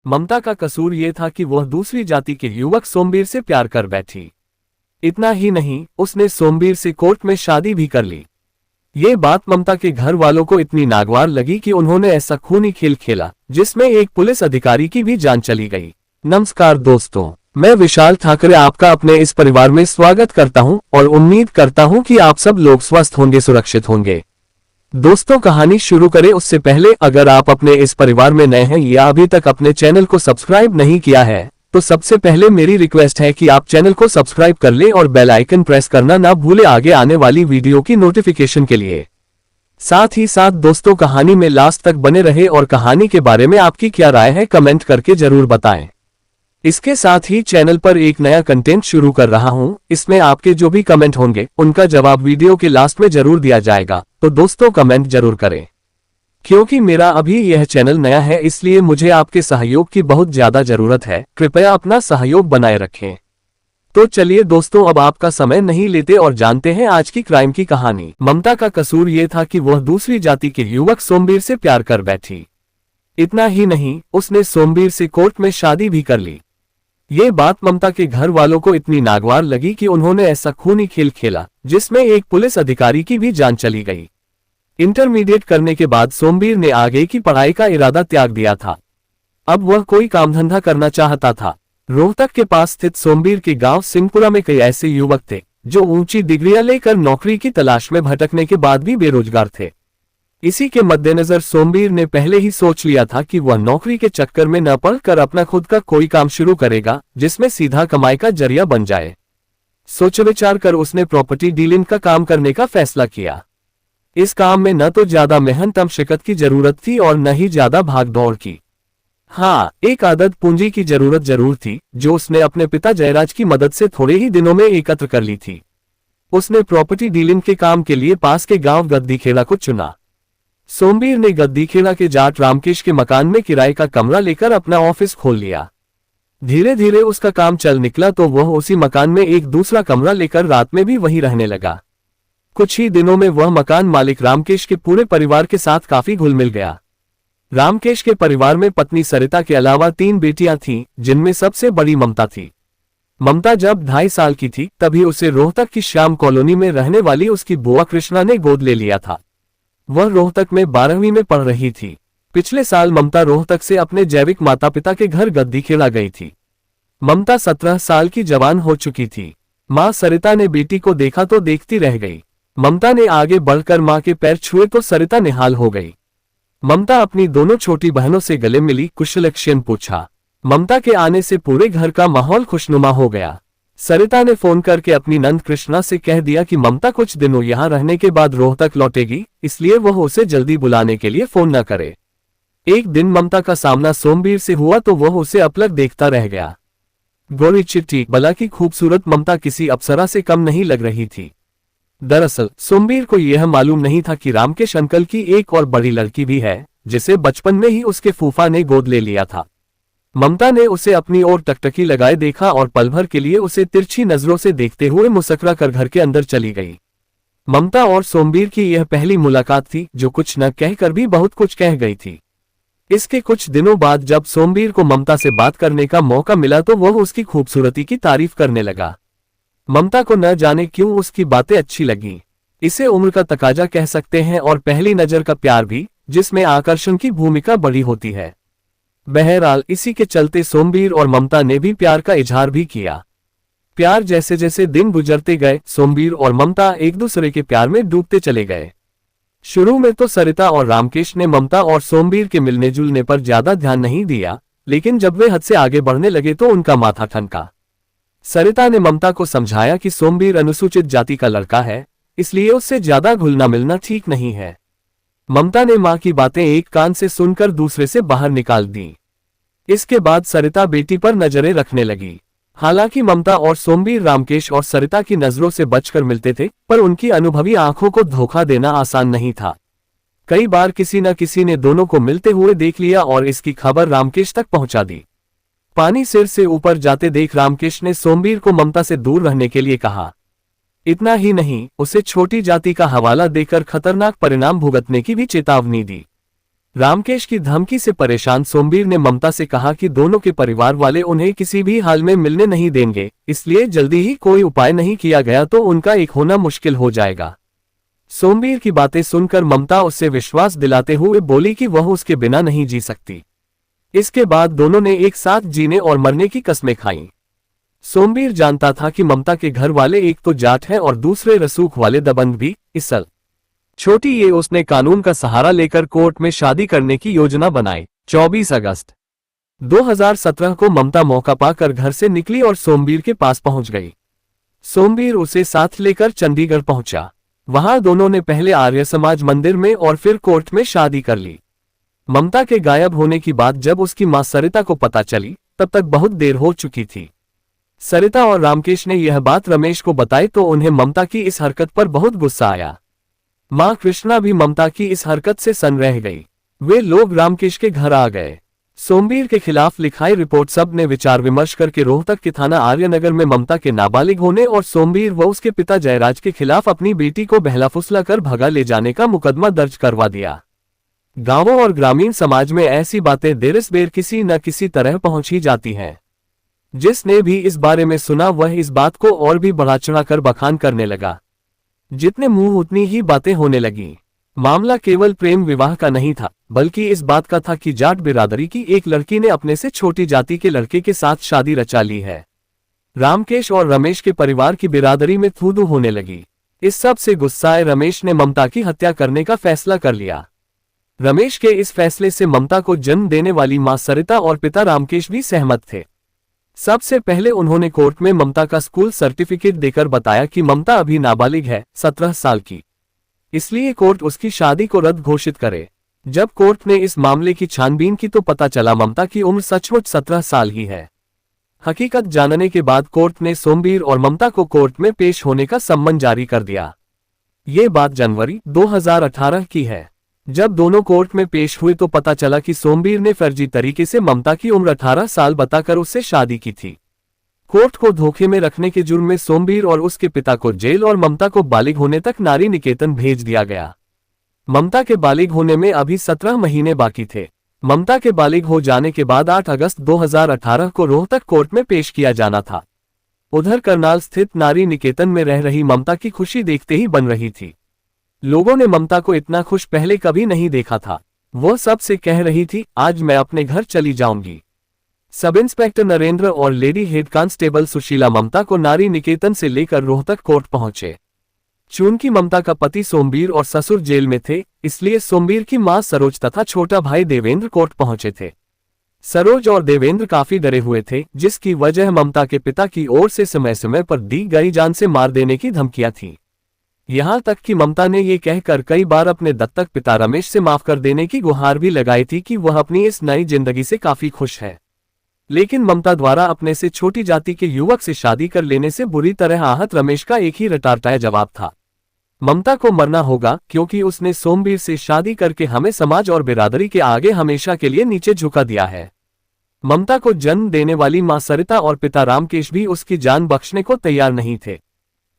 ममता का कसूर ये था कि वह दूसरी जाति के युवक सोमवीर से प्यार कर बैठी। इतना ही नहीं, उसने सोमवीर से कोर्ट में शादी भी कर ली। ये बात ममता के घर वालों को इतनी नागवार लगी कि उन्होंने ऐसा खूनी खेल खेला जिसमें एक पुलिस अधिकारी की भी जान चली गई। नमस्कार दोस्तों, मैं विशाल ठाकरे आपका अपने इस परिवार में स्वागत करता हूं और उम्मीद करता हूं कि आप सब लोग स्वस्थ होंगे, सुरक्षित होंगे। दोस्तों, कहानी शुरू करें उससे पहले अगर आप अपने इस परिवार में नए हैं या अभी तक अपने चैनल को सब्सक्राइब नहीं किया है तो सबसे पहले मेरी रिक्वेस्ट है कि आप चैनल को सब्सक्राइब कर लें और बेल आइकन प्रेस करना ना भूलें आगे आने वाली वीडियो की नोटिफिकेशन के लिए। साथ ही साथ दोस्तों, कहानी में लास्ट तक बने रहे और कहानी के बारे में आपकी क्या राय है कमेंट करके जरूर बताएं। इसके साथ ही चैनल पर एक नया कंटेंट शुरू कर रहा हूं, इसमें आपके जो भी कमेंट होंगे उनका जवाब वीडियो के लास्ट में जरूर दिया जाएगा, तो दोस्तों कमेंट जरूर करें। क्योंकि मेरा अभी यह चैनल नया है इसलिए मुझे आपके सहयोग की बहुत ज्यादा जरूरत है, कृपया अपना सहयोग बनाए रखें। तो चलिए दोस्तों, अब आपका समय नहीं लेते और जानते हैं आज की क्राइम की कहानी। ममता का कसूर ये था कि वह दूसरी जाति के युवक सोमवीर से प्यार कर बैठी। इतना ही नहीं, उसने सोमवीर से कोर्ट में शादी भी कर ली। ये बात ममता के घर वालों को इतनी नागवार लगी कि उन्होंने ऐसा खूनी खेल खेला जिसमें एक पुलिस अधिकारी की भी जान चली गई। इंटरमीडिएट करने के बाद सोमवीर ने आगे की पढ़ाई का इरादा त्याग दिया था। अब वह कोई काम धंधा करना चाहता था। रोहतक के पास स्थित सोमवीर के गांव सिंहपुरा में कई ऐसे युवक थे जो ऊंची डिग्रियां लेकर नौकरी की तलाश में भटकने के बाद भी बेरोजगार थे। इसी के मद्देनजर सोमवीर ने पहले ही सोच लिया था कि वह नौकरी के चक्कर में न पड़कर अपना खुद का कोई काम शुरू करेगा जिसमें सीधा कमाई का जरिया बन जाए। सोच विचार कर उसने प्रॉपर्टी डीलिंग का काम करने का फैसला किया। इस काम में न तो ज्यादा मेहनत शिकत की जरूरत थी और न ही ज्यादा भाग दौड़ की। हाँ, एक आदत पूंजी की जरूरत जरूर थी जो उसने अपने पिता जयराज की मदद से थोड़े ही दिनों में एकत्र कर ली थी। उसने प्रॉपर्टी डीलिंग के काम के लिए पास के गांव गद्दीखेड़ा को चुना। सोमवीर ने गद्दीखेड़ा के जाट रामकेश के मकान में किराए का कमरा लेकर अपना ऑफिस खोल लिया। धीरे धीरे उसका काम चल निकला तो वह उसी मकान में एक दूसरा कमरा लेकर रात में भी वहीं रहने लगा। कुछ ही दिनों में वह मकान मालिक रामकेश के पूरे परिवार के साथ काफी घुल मिल गया। रामकेश के परिवार में पत्नी सरिता के अलावा 3 बेटियां थीं, जिनमें सबसे बड़ी ममता थी। ममता जब 2.5 साल की थी तभी उसे रोहतक की श्याम कॉलोनी में रहने वाली उसकी बुआ कृष्णा ने गोद ले लिया था। वह रोहतक में 12वीं में पढ़ रही थी। पिछले साल ममता रोहतक से अपने जैविक माता पिता के घर गद्दीखेड़ा गई थी। ममता 17 साल की जवान हो चुकी थी। मां सरिता ने बेटी को देखा तो देखती रह गई। ममता ने आगे बढ़कर मां के पैर छुए तो सरिता निहाल हो गई। ममता अपनी दोनों छोटी बहनों से गले मिली, कुशलक्षेम पूछा। ममता के आने से पूरे घर का माहौल खुशनुमा हो गया। सरिता ने फोन करके अपनी नंद कृष्णा से कह दिया कि ममता कुछ दिनों यहाँ रहने के बाद रोहतक लौटेगी, इसलिए वह उसे जल्दी बुलाने के लिए फोन न करे। एक दिन ममता का सामना सोमवीर से हुआ तो वह उसे अपलक देखता रह गया। गोरी चिट्टी बला की खूबसूरत ममता किसी अप्सरा से कम नहीं लग रही थी। दरअसल सोमवीर को यह मालूम नहीं था कि रामकेश अंकल की एक और बड़ी लड़की भी है जिसे बचपन में ही उसके फूफा ने गोद ले लिया था। ममता ने उसे अपनी ओर टकटकी लगाए देखा और पल भर के लिए उसे तिरछी नजरों से देखते हुए मुस्कुरा कर घर के अंदर चली गई। ममता और सोमवीर की यह पहली मुलाकात थी जो कुछ न कहकर भी बहुत कुछ कह गई थी। इसके कुछ दिनों बाद जब सोमवीर को ममता से बात करने का मौका मिला तो वह उसकी खूबसूरती की तारीफ करने लगा। ममता को न जाने क्यों उसकी बातें अच्छी लगी। इसे उम्र का तकाजा कह सकते हैं और पहली नजर का प्यार भी, जिसमें आकर्षण की भूमिका बड़ी होती है। बहरहाल इसी के चलते सोमवीर और ममता ने भी प्यार का इजहार भी किया। प्यार जैसे जैसे दिन गुजरते गए सोमवीर और ममता एक दूसरे के प्यार में डूबते चले गए। शुरू में तो सरिता और रामकेश ने ममता और सोमवीर के मिलने जुलने पर ज्यादा ध्यान नहीं दिया, लेकिन जब वे हद से आगे बढ़ने लगे तो उनका माथा ठनका। सरिता ने ममता को समझाया कि सोमवीर अनुसूचित जाति का लड़का है, इसलिए उससे ज्यादा घुलना मिलना ठीक नहीं है। ममता ने मां की बातें एक कान से सुनकर दूसरे से बाहर निकाल दी। इसके बाद सरिता बेटी पर नजरें रखने लगी। हालांकि ममता और सोमवीर रामकेश और सरिता की नजरों से बचकर मिलते थे, पर उनकी अनुभवी आंखों को धोखा देना आसान नहीं था। कई बार किसी न किसी ने दोनों को मिलते हुए देख लिया और इसकी खबर रामकेश तक पहुंचा दी। पानी सिर से ऊपर जाते देख रामकेश ने सोमवीर को ममता से दूर रहने के लिए कहा। इतना ही नहीं, उसे छोटी जाति का हवाला देकर खतरनाक परिणाम भुगतने की भी चेतावनी दी। रामकेश की धमकी से परेशान सोमवीर ने ममता से कहा कि दोनों के परिवार वाले उन्हें किसी भी हाल में मिलने नहीं देंगे, इसलिए जल्दी ही कोई उपाय नहीं किया गया तो उनका एक होना मुश्किल हो जाएगा। सोमवीर की बातें सुनकर ममता उससे विश्वास दिलाते हुए बोली कि वह उसके बिना नहीं जी सकती। इसके बाद दोनों ने एक साथ जीने और मरने की कस्में खाईं। सोमवीर जानता था कि ममता के घर वाले एक तो जाट हैं और दूसरे रसूख वाले दबंग भी। इसल छोटी ये उसने कानून का सहारा लेकर कोर्ट में शादी करने की योजना बनाई। 24 अगस्त 2017 को ममता मौका पाकर घर से निकली और सोमवीर के पास पहुंच गई। सोमवीर उसे साथ लेकर चंडीगढ़ पहुंचा। वहां दोनों ने पहले आर्य समाज मंदिर में और फिर कोर्ट में शादी कर ली। ममता के गायब होने की बात जब उसकी मां सरिता को पता चली तब तक बहुत देर हो चुकी थी। सरिता और रामकेश ने यह बात रमेश को बताई तो उन्हें ममता की इस हरकत पर बहुत गुस्सा आया। मां कृष्णा भी ममता की इस हरकत से सन्न रह गई। वे लोग रामकेश के घर आ गए। सोमवीर के खिलाफ लिखाई रिपोर्ट सब ने विचार विमर्श करके रोहतक के थाना आर्यनगर में ममता के नाबालिग होने और सोमवीर व उसके पिता जयराज के खिलाफ अपनी बेटी को बहला फुसला कर भगा ले जाने का मुकदमा दर्ज करवा दिया। गांवों और ग्रामीण समाज में ऐसी बातें देर किसी न किसी तरह पहुंच ही जाती हैं। जिसने भी इस बारे में सुना वह इस बात को और भी बढ़ा चढ़ाकर बखान करने लगा। जितने मुंह उतनी ही बातें होने लगी। मामला केवल प्रेम विवाह का नहीं था, बल्कि इस बात का था कि जाट बिरादरी की एक लड़की ने अपने से छोटी जाति के लड़के के साथ शादी रचा ली है। रामकेश और रमेश के परिवार की बिरादरी में थू-थू होने लगी। इस सब से गुस्साए रमेश ने ममता की हत्या करने का फैसला कर लिया। रमेश के इस फैसले से ममता को जन्म देने वाली मां सरिता और पिता रामकेश भी सहमत थे। सबसे पहले उन्होंने कोर्ट में ममता का स्कूल सर्टिफिकेट देकर बताया कि ममता अभी नाबालिग है, 17 साल की, इसलिए कोर्ट उसकी शादी को रद्द घोषित करे। जब कोर्ट ने इस मामले की छानबीन की तो पता चला ममता की उम्र सचमुच 17 साल ही है। हकीकत जानने के बाद कोर्ट ने सोमवीर और ममता को कोर्ट में पेश होने का सम्मन जारी कर दिया। ये बात जनवरी 2018 की है। जब दोनों कोर्ट में पेश हुए तो पता चला कि सोमवीर ने फर्जी तरीके से ममता की उम्र 18 साल बताकर उससे शादी की थी। कोर्ट को धोखे में रखने के जुर्म में सोमवीर और उसके पिता को जेल और ममता को बालिग होने तक नारी निकेतन भेज दिया गया। ममता के बालिग होने में अभी 17 महीने बाकी थे। ममता के बालिग हो जाने के बाद 8 अगस्त 2018 को रोहतक कोर्ट में पेश किया जाना था। उधर करनाल स्थित नारी निकेतन में रह रही ममता की खुशी देखते ही बन रही थी। लोगों ने ममता को इतना खुश पहले कभी नहीं देखा था। वो सबसे कह रही थी, आज मैं अपने घर चली जाऊंगी। सब इंस्पेक्टर नरेंद्र और लेडी हेड कांस्टेबल सुशीला ममता को नारी निकेतन से लेकर रोहतक कोर्ट पहुंचे। चूंकि ममता का पति सोमवीर और ससुर जेल में थे, इसलिए सोमवीर की मां सरोज तथा छोटा भाई देवेंद्र कोर्ट पहुंचे थे। सरोज और देवेंद्र काफी डरे हुए थे, जिसकी वजह ममता के पिता की ओर से समय समय पर दी गई जान से मार देने की धमकियां थी। यहां तक कि ममता ने ये कहकर कई बार अपने दत्तक पिता रमेश से माफ कर देने की गुहार भी लगाई थी कि वह अपनी इस नई जिंदगी से काफी खुश है। लेकिन ममता द्वारा अपने से छोटी जाति के युवक से शादी कर लेने से बुरी तरह आहत रमेश का एक ही रटारटाया जवाब था, ममता को मरना होगा, क्योंकि उसने सोमवीर से शादी करके हमें समाज और बिरादरी के आगे हमेशा के लिए नीचे झुका दिया है। ममता को जन्म देने वाली मां सरिता और पिता रामकेश भी उसकी जान बख्शने को तैयार नहीं थे।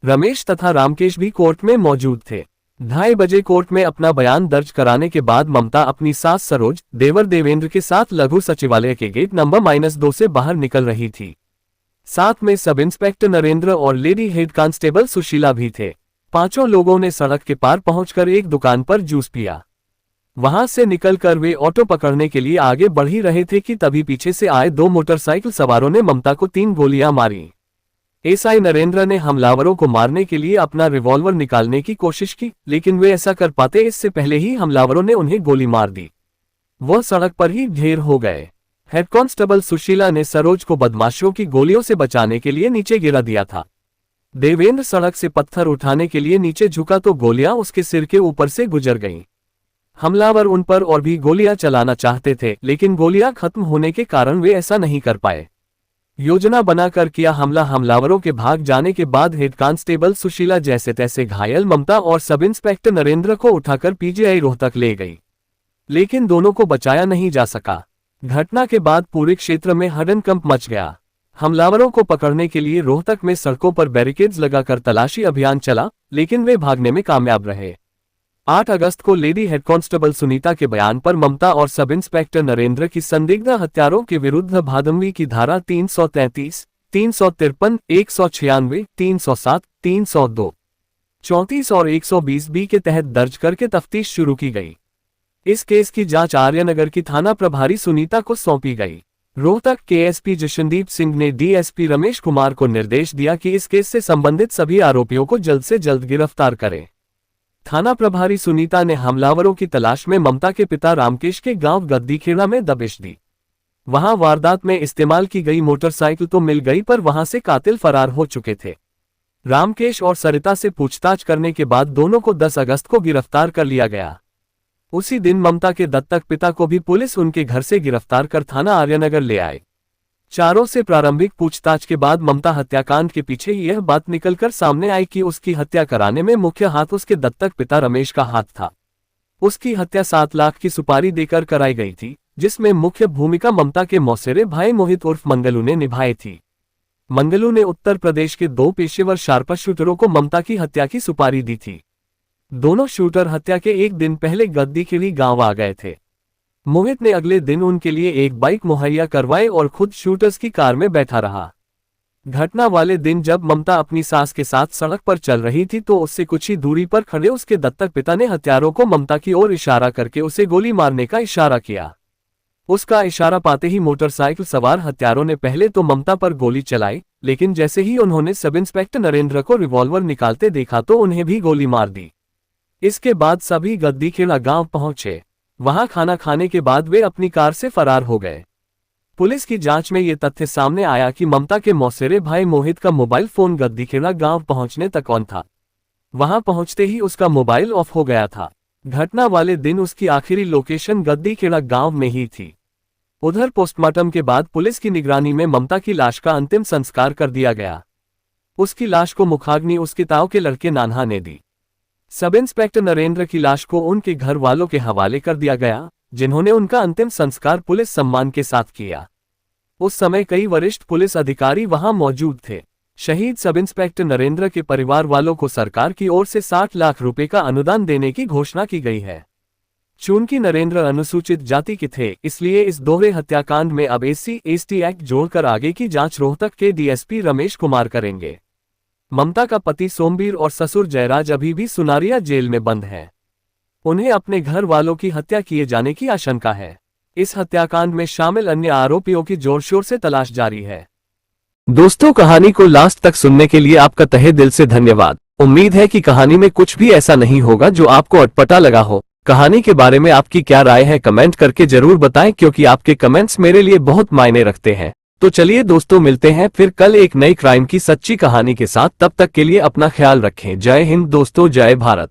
रमेश तथा रामकेश भी कोर्ट में मौजूद थे। 2:30 बजे कोर्ट में अपना बयान दर्ज कराने के बाद ममता अपनी सास सरोज, देवर देवेंद्र के साथ लघु सचिवालय के गेट नंबर -2 से बाहर निकल रही थी। साथ में सब इंस्पेक्टर नरेंद्र और लेडी हेड कांस्टेबल सुशीला भी थे। पांचों लोगों ने सड़क के पार पहुंचकर एक दुकान पर जूस पिया। वहां से निकलकर वे ऑटो पकड़ने के लिए आगे बढ़ ही रहे थे कि तभी पीछे से आए 2 मोटरसाइकिल सवारों ने ममता को 3 गोलियां मारी। एसआई नरेंद्र ने हमलावरों को मारने के लिए अपना रिवॉल्वर निकालने की कोशिश की, लेकिन वे ऐसा कर पाते इससे पहले ही हमलावरों ने उन्हें गोली मार दी। वह सड़क पर ही ढेर हो गए। हेड कांस्टेबल सुशीला ने सरोज को बदमाशों की गोलियों से बचाने के लिए नीचे गिरा दिया था। देवेंद्र सड़क से पत्थर उठाने के लिए नीचे झुका तो गोलियां उसके सिर के ऊपर से गुजर गईं। हमलावर उन पर और भी गोलियां चलाना चाहते थे, लेकिन गोलियां खत्म होने के कारण वे ऐसा नहीं कर पाए। योजना बनाकर किया हमला। हमलावरों के भाग जाने के बाद हेड कांस्टेबल सुशीला जैसे तैसे घायल ममता और सब इंस्पेक्टर नरेंद्र को उठाकर पीजीआई रोहतक ले गई, लेकिन दोनों को बचाया नहीं जा सका। घटना के बाद पूरे क्षेत्र में हड़कंप मच गया। हमलावरों को पकड़ने के लिए रोहतक में सड़कों पर बैरिकेड्स लगाकर तलाशी अभियान चला, लेकिन वे भागने में कामयाब रहे। 8 अगस्त को लेडी हेड कांस्टेबल सुनीता के बयान पर ममता और सब इंस्पेक्टर नरेंद्र की संदिग्ध हत्यारों के विरुद्ध भादंवी की धारा 333, 353, 196, 307, 302, 34 और 120 बी के तहत दर्ज करके तफ्तीश शुरू की गई। इस केस की जांच आर्यनगर की थाना प्रभारी सुनीता को सौंपी गई। रोहतक के एसपी जशनदीप सिंह ने डीएसपी रमेश कुमार को निर्देश दिया कि इस केस से संबंधित सभी आरोपियों को जल्द से जल्द गिरफ्तार करें। थाना प्रभारी सुनीता ने हमलावरों की तलाश में ममता के पिता रामकेश के गांव गद्दीखेड़ा में दबिश दी। वहां वारदात में इस्तेमाल की गई मोटरसाइकिल तो मिल गई, पर वहां से कातिल फरार हो चुके थे। रामकेश और सरिता से पूछताछ करने के बाद दोनों को 10 अगस्त को गिरफ्तार कर लिया गया। उसी दिन ममता के दत्तक पिता को भी पुलिस उनके घर से गिरफ्तार कर थाना आर्यनगर ले आए। चारों से प्रारंभिक पूछताछ के बाद ममता हत्याकांड के पीछे यह बात निकलकर सामने आई कि उसकी हत्या कराने में मुख्य हाथ उसके दत्तक पिता रमेश का हाथ था। उसकी हत्या 7 लाख की सुपारी देकर कराई गई थी, जिसमें मुख्य भूमिका ममता के मौसेरे भाई मोहित उर्फ मंगलू ने निभाई थी। मंगलू ने उत्तर प्रदेश के 2 पेशेवर शार्प शूटरों को ममता की हत्या की सुपारी दी थी। दोनों शूटर हत्या के एक दिन पहले गद्दीखेड़ी गांव आ गए थे। मोहित ने अगले दिन उनके लिए एक बाइक मुहैया करवाई और खुद शूटर्स की कार में बैठा रहा। घटना वाले दिन जब ममता अपनी सास के साथ सड़क पर चल रही थी तो उससे कुछ ही दूरी पर खड़े उसके दत्तक पिता ने हत्यारों को ममता की ओर इशारा करके उसे गोली मारने का इशारा किया। उसका इशारा पाते ही मोटरसाइकिल सवार हत्यारों ने पहले तो ममता पर गोली चलाई, लेकिन जैसे ही उन्होंने सब इंस्पेक्टर नरेंद्र को रिवॉल्वर निकालते देखा तो उन्हें भी गोली मार दी। इसके बाद सभी गद्दीखेड़ा गांव पहुंचे। वहां खाना खाने के बाद वे अपनी कार से फरार हो गए। पुलिस की जांच में ये तथ्य सामने आया कि ममता के मौसेरे भाई मोहित का मोबाइल फोन गद्दीखेड़ा गांव पहुंचने तक ऑन था। वहां पहुंचते ही उसका मोबाइल ऑफ हो गया था। घटना वाले दिन उसकी आखिरी लोकेशन गद्दीखेड़ा गांव में ही थी। उधर पोस्टमार्टम के बाद पुलिस की निगरानी में ममता की लाश का अंतिम संस्कार कर दिया गया। उसकी लाश को मुखाग्नि उसके ताऊ के लड़के नान्हा ने दी। सब इंस्पेक्टर नरेंद्र की लाश को उनके घर वालों के हवाले कर दिया गया, जिन्होंने उनका अंतिम संस्कार पुलिस सम्मान के साथ किया। उस समय कई वरिष्ठ पुलिस अधिकारी वहां मौजूद थे। शहीद सब इंस्पेक्टर नरेंद्र के परिवार वालों को सरकार की ओर से 60 लाख रुपए का अनुदान देने की घोषणा की गई है। चूंकि नरेंद्र अनुसूचित जाति के थे, इसलिए इस दोहरे हत्याकांड में अब SC/ST एक्ट जोड़कर आगे की जांच रोहतक के डीएसपी रमेश कुमार करेंगे। ममता का पति सोमवीर और ससुर जयराज अभी भी सुनारिया जेल में बंद हैं। उन्हें अपने घर वालों की हत्या किए जाने की आशंका है। इस हत्याकांड में शामिल अन्य आरोपियों की जोर शोर से तलाश जारी है। दोस्तों, कहानी को लास्ट तक सुनने के लिए आपका तहे दिल से धन्यवाद। उम्मीद है कि कहानी में कुछ भी ऐसा नहीं होगा जो आपको अटपटा लगा हो। कहानी के बारे में आपकी क्या राय है, कमेंट करके जरूर बताएं, क्योंकि आपके कमेंट्स मेरे लिए बहुत मायने रखते हैं। तो चलिए दोस्तों, मिलते हैं फिर कल एक नई क्राइम की सच्ची कहानी के साथ। तब तक के लिए अपना ख्याल रखें। जय हिंद दोस्तों, जय भारत।